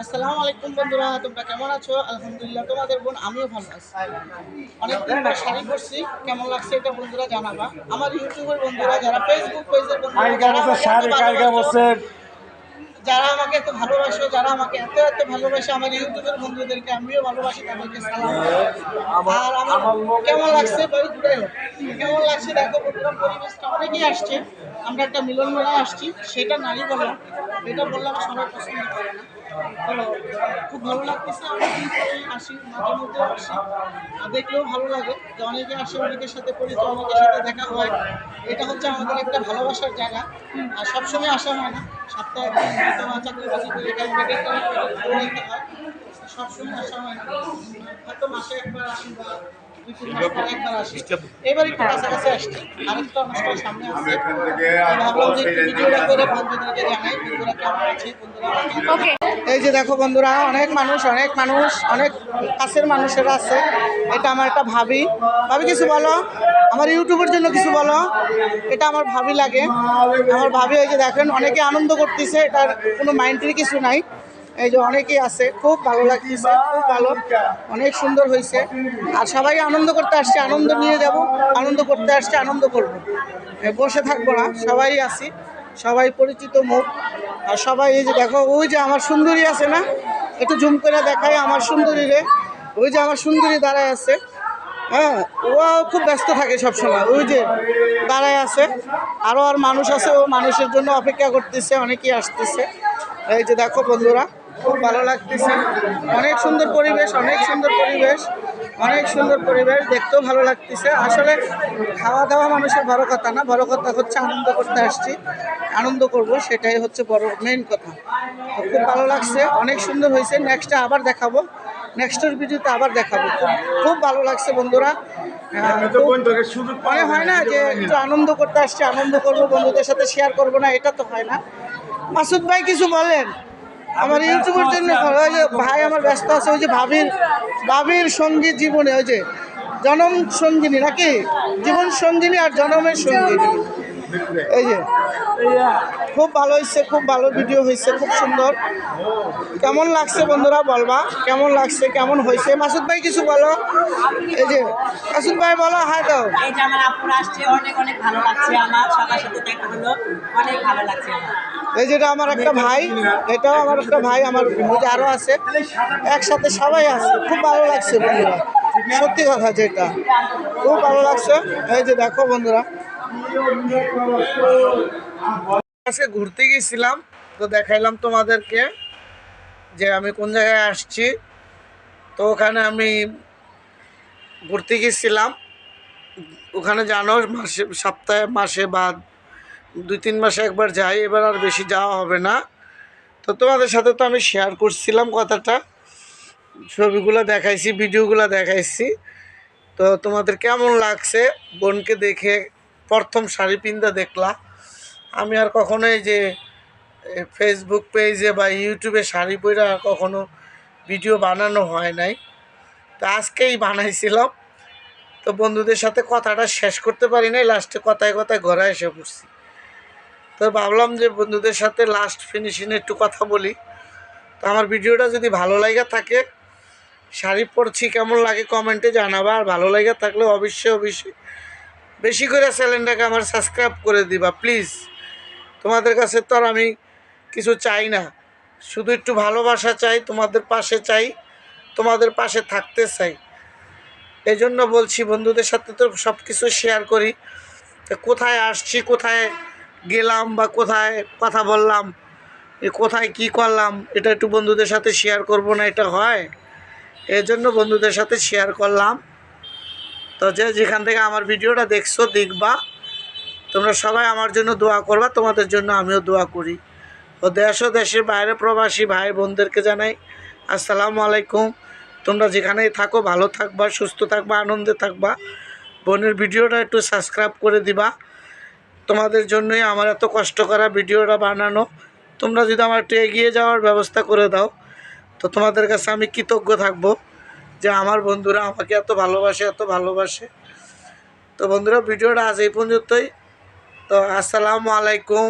আসসালামু আলাইকুম বন্ধুরা, তোমরা কেমন আছো? আলহামদুলিল্লাহ, তোমাদের বোন আমিও ভালো আছি। অনেকদিন পর শাড়ি পরছি, কেমন লাগছে এটা বন্ধুরা জানাবা। আমার ইউটিউবের বন্ধুরা, যারা ফেসবুক পেজের বন্ধুরা, যারা আমাকে এত ভালোবাসো, যারা আমাকে এত ভালোবাসে, আমার ইউটিউবের বন্ধুদেরকে আমিও ভালোবাসি, তাদেরকে সালাম। আর আমার কেমন লাগছে বই ঘুরে কেমন লাগছে দেখো বন্ধুরা, পরিবেশটা অনেকেই আসছে। আমরা একটা মিলন মেলায় আসছি, সেটা নারী বললাম, এটা বললাম সবাই পছন্দ করে না। তো খুব ভালো লাগতেছে, অনেকদিন পরে আসি, মাঝে মধ্যে আসি, দেখলেও ভালো লাগে যে অনেকে আসে, অনেকের সাথে পরিচয়, অনেকের সাথে দেখা হয়। এটা হচ্ছে আমাদের একটা ভালোবাসার জায়গা। আর সবসময় আসা হয় না, সপ্তাহে একদিন হয়তো চাকরি বাকরি করে যেতে হয়, সবসময় আসা হয় না, হয়তো মাসে একবার আসি বা 2-3 মাস পর একবার আসি। এবার একটু কাছাকাছি আসছি, আরেকটা অনুষ্ঠান সামনে আসছে, ভাবলাম যে একটু ভিডিওটা করে বন্ধুদেরকে জানাই বন্ধুরা কেমন আছে। বন্ধুরা এই যে দেখো বন্ধুরা, অনেক মানুষ অনেক কাছের মানুষেরা আছে। এটা আমার একটা ভাবি। ভাবি কিছু বলো, আমার ইউটিউবের জন্য কিছু বলো। এটা আমার ভাবি লাগে, আমার ভাবি। এই যে দেখেন অনেকে আনন্দ করতেছে, এটার কোনো মাইন্ডের কিছু নাই। এই যে অনেকেই আছে, খুব ভালো লাগতেছে, খুব ভালো, অনেক সুন্দর হয়েছে। আর সবাই আনন্দ করতে আসছে, আনন্দ নিয়ে যাব, আনন্দ করতে আসছে, আনন্দ করবো, বসে থাকবো না, সবাই আছি, সবাই পরিচিত মুখ। আর সবাই এই যে দেখো, ওই যে আমার সুন্দরী আছে না, একটু জুম করে দেখায় আমার সুন্দরী রে, ওই যে আমার সুন্দরী দাঁড়ায় আছে। হ্যাঁ, ও খুব ব্যস্ত থাকে সবসময়, ওই যে দাঁড়ায় আছে। আরও আর মানুষ আছে, ও মানুষের জন্য অপেক্ষা করতেছে, অনেকেই আসতেছে। এই যে দেখো বন্ধুরা, খুব ভালো লাগতেছে, অনেক সুন্দর পরিবেশ, অনেক সুন্দর পরিবেশ, অনেক সুন্দর পরিবেশ, দেখতেও ভালো লাগতেছে। আসলে খাওয়া দাওয়া মানুষের বড় কথা না, বড় কথা হচ্ছে আনন্দ করতে আসছি, আনন্দ করব, সেটাই হচ্ছে বড় মেইন কথা। তো খুব ভালো লাগছে, অনেক সুন্দর হয়েছে। নেক্সটে আবার দেখাবো, নেক্সটের ভিডিওতে আবার দেখাবো। খুব ভালো লাগছে বন্ধুরা। মনে হয় না যে একটু আনন্দ করতে আসছি, আনন্দ করবো, বন্ধুদের সাথে শেয়ার করবো না, এটা তো হয় না। মাসুদ ভাই কিছু বলেন আমার ইউটিউবের জন্য। ওই যে ভাই আমার ব্যস্ত আছে, ওই যে ভাবির সঙ্গী জীবনে, ওই যে জনম সঙ্গিনী নাকি, জীবন সঙ্গিনী আর জনমের সঙ্গিনী। এই যে খুব ভালো হয়েছে, খুব ভালো ভিডিও হয়েছে, খুব সুন্দর। কেমন লাগছে বন্ধুরা বলবা, কেমন লাগছে, কেমন হয়েছে। মাসুদ ভাই কিছু বলো। এই যে মাসুদ ভাই বলো, হাই দাও। এই যে আমার আপুরা আসছে, অনেক অনেক ভালো লাগছে, আমার সবার সাথে দেখা হলো, অনেক ভালো লাগছে আমার। এই যেটা আমার একটা ভাই, এটাও আমার একটা ভাই, আমার মধ্যে আরও আছে, একসাথে সবাই আছে, খুব ভালো লাগছে বন্ধুরা, সত্যি কথা যেটা, খুব ভালো লাগছে। এই যে দেখো বন্ধুরা, আজকে ঘুরতে গেছিলাম, তো দেখাইলাম তোমাদেরকে যে আমি কোন জায়গায় আসছি। তো ওখানে আমি ঘুরতে গেছিলাম, ওখানে জানো সপ্তাহে মাসে বা 2-3 মাসে একবার যাই, এবার আর বেশি যাওয়া হবে না। তো তোমাদের সাথে তো আমি শেয়ার করছিলাম কথাটা, ছবিগুলো দেখাইছি, ভিডিওগুলো দেখাইছি। তো তোমাদের কেমন লাগছে বোনকে দেখে? প্রথম শাড়ি পিন্দা দেখলা, আমি আর কখনো এই যে ফেসবুক পেজে বা ইউটিউবে শাড়ি পরে আর কখনো ভিডিও বানানো হয় নাই, তো আজকেই বানাইছিলাম। তো বন্ধুদের সাথে কথাটা শেষ করতে পারি নাই, লাস্টে কথায় কথায় ঘরে এসে পড়ছি। তো ভাবলাম যে বন্ধুদের সাথে লাস্ট ফিনিশিংয়ে একটু কথা বলি। তো আমার ভিডিওটা যদি ভালো লাগে থাকে, শাড়ি পরছি কেমন লাগে কমেন্টে জানাবা। আর ভালো লাগে থাকলে অবশ্যই বেশি করে চ্যানেলটাকে আমার সাবস্ক্রাইব করে দিবা প্লিজ। তোমাদের কাছে তো আর আমি কিছু চাই না, শুধু একটু ভালোবাসা চাই, তোমাদের পাশে চাই, তোমাদের পাশে থাকতে চাই। এই জন্য বলছি, বন্ধুদের সাথে তো সব কিছু শেয়ার করি, তো কোথায় আসছি, কোথায় গেলাম বা কোথায় কথা বললাম, কোথায় কি করলাম, এটা একটু বন্ধুদের সাথে শেয়ার করব না, এটা হয়? এই জন্য বন্ধুদের সাথে শেয়ার করলাম। তো যে যেখান থেকে আমার ভিডিওটা দেখছো, দেখবা, তোমরা সবাই আমার জন্য দোয়া করবা, তোমাদের জন্য আমিও দোয়া করি। ও দেশ ও দেশের বাইরে প্রবাসী ভাই বোনদেরকে জানাই আসসালামু আলাইকুম। তোমরা যেখানেই থাকো ভালো থাকবা, সুস্থ থাকবা, আনন্দে থাকবা। বোনের ভিডিওটা একটু সাবস্ক্রাইব করে দিবা, তোমাদের জন্যই আমার এত কষ্ট করা ভিডিওটা বানানো। তোমরা যদি আমার একটু এগিয়ে যাওয়ার ব্যবস্থা করে দাও, তো তোমাদের কাছে আমি কৃতজ্ঞ থাকবো যে আমার বন্ধুরা আমাকে এত ভালোবাসে, এত ভালোবাসে। তো বন্ধুরা, ভিডিওটা আজ এই পর্যন্তই। তো আসসালামু আলাইকুম।